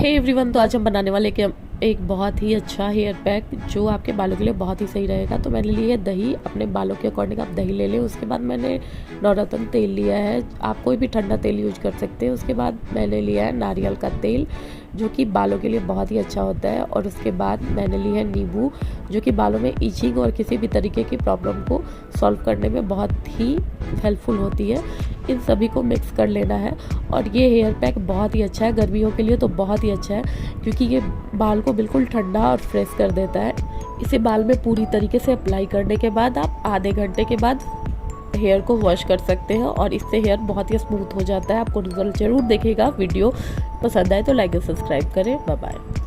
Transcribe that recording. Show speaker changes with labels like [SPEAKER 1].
[SPEAKER 1] Hey everyone, तो आज हम बनाने वाले कि एक बहुत ही अच्छा हेयर पैक जो आपके बालों के लिए बहुत ही सही रहेगा। तो मैंने लिया है दही, अपने बालों के अकॉर्डिंग आप दही ले लें। उसके बाद मैंने नवरत्न तेल लिया है, आप कोई भी ठंडा तेल यूज कर सकते हैं। उसके बाद मैंने लिया है नारियल का तेल जो कि बालों के लिए बहुत ही अच्छा होता है। और उसके बाद मैंने लिया है नींबू जो कि बालों में इचिंग और किसी भी तरीके की प्रॉब्लम को सॉल्व करने में बहुत ही हेल्पफुल होती है। इन सभी को मिक्स कर लेना है और ये हेयर पैक बहुत ही अच्छा है गर्मियों के लिए, तो बहुत ही अच्छा है क्योंकि ये बाल को बिल्कुल ठंडा और फ्रेश कर देता है। इसे बाल में पूरी तरीके से अप्लाई करने के बाद आप आधे घंटे के बाद हेयर को वॉश कर सकते हैं और इससे हेयर बहुत ही स्मूथ हो जाता है। आपको रिजल्ट जरूर देखेगा। वीडियो पसंद आए तो लाइक और सब्सक्राइब करें। Bye bye.